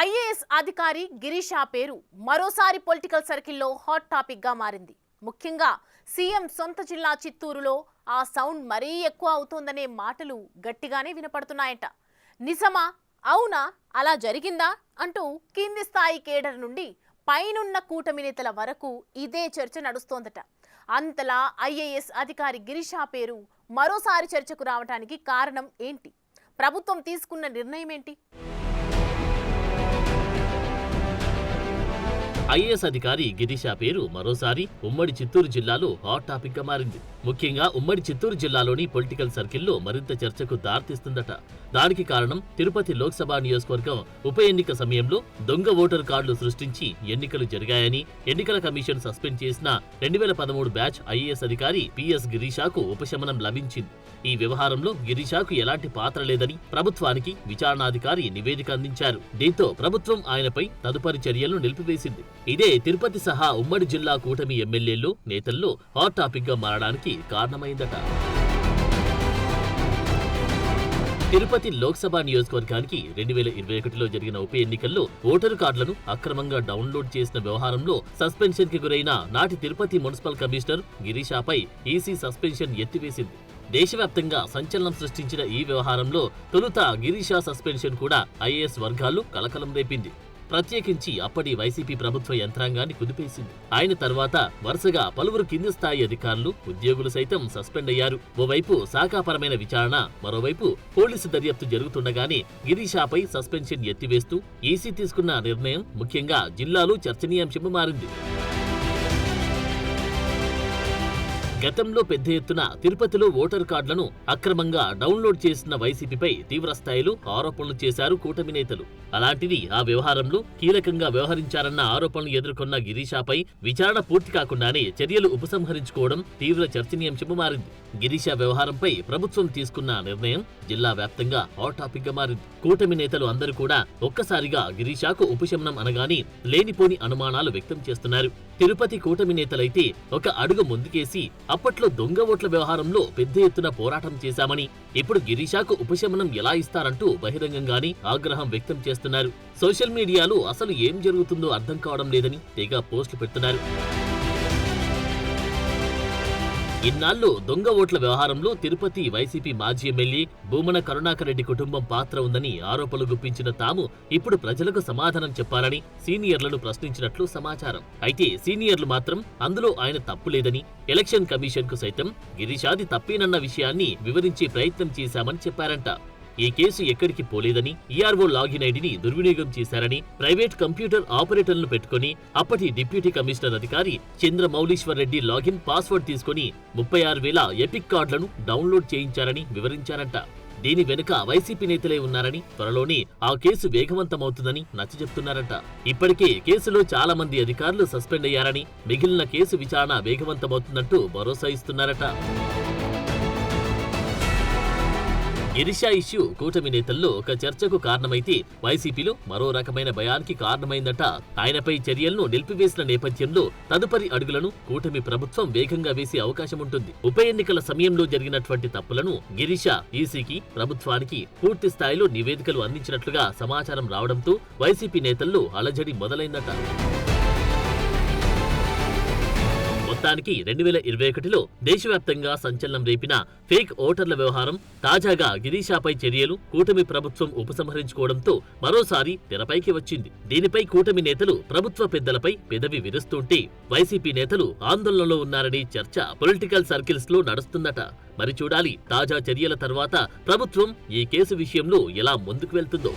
IAS అధికారి గిరీష్ పేరు మరోసారి పొలిటికల్ సర్కిల్లో హాట్ టాపిక్ గా మారింది. ముఖ్యంగా సీఎం సొంత జిల్లా చిత్తూరులో ఆ సౌండ్ మరీ ఎక్కువ అవుతోందనే మాటలు గట్టిగానే వినపడుతున్నాయట. నిజమా, అవునా, అలా జరిగిందా అంటూ కింది స్థాయి కేడర్ నుండి పైనున్న కూటమి నేతల వరకు ఇదే చర్చ నడుస్తోందట. అంతలా ఐఏఎస్ అధికారి గిరీష్ పేరు మరోసారి చర్చకు రావడానికి కారణం ఏంటి? ప్రభుత్వం తీసుకున్న నిర్ణయం ఏంటి? ఐఏఎస్ అధికారి గిరీష్ పేరు మరోసారి ఉమ్మడి చిత్తూరు జిల్లాలో హాట్ టాపిక్ గా మారింది. ముఖ్యంగా ఉమ్మడి చిత్తూరు జిల్లాలోని పొలిటికల్ సర్కిల్లో మరింత చర్చకు దారితీస్తుందట. దానికి కారణం తిరుపతి లోక్సభ నియోజకవర్గం ఉప ఎన్నిక సమయంలో దొంగ ఓటర్ కార్డులు సృష్టించి ఎన్నికలు జరిగాయని ఎన్నికల కమిషన్ సస్పెండ్ చేసిన 2013 బ్యాచ్ ఐఏఎస్ అధికారి పిఎస్ గిరీషాకు ఉపశమనం లభించింది. ఈ వ్యవహారంలో గిరీషాకు ఎలాంటి పాత్ర లేదని ప్రభుత్వానికి విచారణాధికారి నివేదిక అందించారు. దీంతో ప్రభుత్వం ఆయనపై తదుపరి చర్యలను నిలిపివేసింది. ఇదే తిరుపతి సహా ఉమ్మడి జిల్లా కూటమి ఎమ్మెల్యేల్లో నేతల్లో హాట్ టాపిక్ గా మారడానికి కారణమైందట. తిరుపతి లోక్సభ నియోజకవర్గానికి 2021లో జరిగిన ఉప ఎన్నికల్లో ఓటరు కార్డులను అక్రమంగా డౌన్లోడ్ చేసిన వ్యవహారంలో సస్పెన్షన్ కి గురైన నాటి తిరుపతి మున్సిపల్ కమిషనర్ గిరీషాపై ఈసీ సస్పెన్షన్ ఎత్తివేసింది. దేశవ్యాప్తంగా సంచలనం సృష్టించిన ఈ వ్యవహారంలో తొలుత గిరీషా సస్పెన్షన్ కూడా ఐఏఎస్ వర్గాల్లో కలకలం రేపింది. ప్రత్యేకించి అప్పటి వైసీపీ ప్రభుత్వ యంత్రాంగాన్ని కుదిపేసింది. ఆయన తర్వాత వరుసగా పలువురు కింది స్థాయి అధికారులు, ఉద్యోగులు సైతం సస్పెండ్ అయ్యారు. ఓవైపు శాఖాపరమైన విచారణ, మరోవైపు పోలీసు దర్యాప్తు జరుగుతుండగానే గిరీషాపై సస్పెన్షన్ ఎత్తివేస్తూ ఈసీ తీసుకున్న నిర్ణయం ముఖ్యంగా జిల్లాలో చర్చనీయాంశంగా మారింది. గతంలో పెద్ద ఎత్తున తిరుపతిలో ఓటర్ కార్డులను అక్రమంగా డౌన్లోడ్ చేసిన వైసీపీపై తీవ్రస్థాయిలో ఆరోపణలు చేశారు కూటమి నేతలు. అలాంటిది ఆ వ్యవహారంలో కీలకంగా వ్యవహరించారన్న ఆరోపణలు ఎదుర్కొన్న గిరీషాపై విచారణ పూర్తి కాకుండానే చర్యలు ఉపసంహరించుకోవడం తీవ్ర చర్చనీయాంశంగా మారింది. గిరీషా వ్యవహారంపై ప్రభుత్వం తీసుకున్న నిర్ణయం జిల్లా వ్యాప్తంగా హాట్ టాపిక్ గా మారింది. కూటమి నేతలు అందరూ కూడా ఒక్కసారిగా గిరీషాకు ఉపశమనం అనగానే లేనిపోని అనుమానాలు వ్యక్తం చేస్తున్నారు. తిరుపతి కూటమి నేతలైతే ఒక అడుగు ముందుకేసి అప్పట్లో దొంగ ఓట్ల వ్యవహారంలో పెద్ద ఎత్తున పోరాటం చేశామని, ఇప్పుడు గిరీషాకు ఉపశమనం ఎలా ఇస్తారంటూ బహిరంగంగానే ఆగ్రహం వ్యక్తం చేస్తున్నారు. సోషల్ మీడియాలో అసలు ఏం జరుగుతుందో అర్థం కావడం లేదని తెగ పోస్టులు పెడుతున్నారు. ఇన్నాళ్లు దొంగ ఓట్ల వ్యవహారంలో తిరుపతి వైసీపీ మాజీ ఎమ్మెల్యే భూమన కరుణాకర్ రెడ్డి కుటుంబం పాత్ర ఉందని ఆరోపణలు గుప్పించిన తాము ఇప్పుడు ప్రజలకు సమాధానం చెప్పాలని సీనియర్లను ప్రశ్నించినట్లు సమాచారం. అయితే సీనియర్లు మాత్రం అందులో ఆయన తప్పు లేదని, ఎలక్షన్ కమిషన్ కు సైతం గిరీషాది తప్పేనన్న విషయాన్ని వివరించే ప్రయత్నం చేశామని చెప్పారంట. ఈ కేసు ఎక్కడికి పోలేదని, ఈఆర్ఓ లాగిన్ ఐడిని దుర్వినియోగం చేశారని, ప్రైవేట్ కంప్యూటర్ ఆపరేటర్లను పెట్టుకుని అప్పటి డిప్యూటీ కమిషనర్ అధికారి చంద్రమౌళీశ్వర్ రెడ్డి లాగిన్ పాస్వర్డ్ తీసుకుని 36,000 ఎపిక్ కార్డులను డౌన్లోడ్ చేయించారని వివరించారంట. దీని వెనుక వైసీపీ నేతలే ఉన్నారని, త్వరలోనే ఆ కేసు వేగవంతమవుతుందని నచ్చజెప్తున్నారట. ఇప్పటికే కేసులో చాలా మంది అధికారులు సస్పెండ్ అయ్యారని, మిగిలిన కేసు విచారణ వేగవంతమవుతుందంటూ భరోసా ఇస్తున్నారట. గిరీషా ఇష్యూ కూటమి నేతల్లో ఒక చర్చకు కారణమైతే వైసీపీలో మరో రకమైన భయానికి కారణమైందట. ఆయనపై చర్యలను నిలిపివేసిన నేపథ్యంలో తదుపరి అడుగులను కూటమి ప్రభుత్వం వేగంగా వేసే అవకాశం ఉంటుంది. ఉప ఎన్నికల సమయంలో జరిగినటువంటి తప్పులను గిరీషా ఈసీకి, ప్రభుత్వానికి పూర్తి స్థాయిలో నివేదికలు అందించినట్లుగా సమాచారం రావడంతో వైసీపీ నేతల్లో అలజడి మొదలైందట. మొత్తానికి 2021లో దేశవ్యాప్తంగా సంచలనం రేపిన ఫేక్ ఓటర్ల వ్యవహారం తాజాగా గిరీషాపై చర్యలు కూటమి ప్రభుత్వం ఉపసంహరించుకోవడంతో మరోసారి తెరపైకి వచ్చింది. దీనిపై కూటమి నేతలు ప్రభుత్వ పెద్దలపై పెదవి విరుస్తుంటే వైసీపీ నేతలు ఆందోళనలో ఉన్నారనే చర్చ పొలిటికల్ సర్కిల్స్ లో నడుస్తుందట. మరి చూడాలి తాజా చర్యల తర్వాత ప్రభుత్వం ఈ కేసు విషయంలో ఎలా ముందుకు వెళ్తుందో.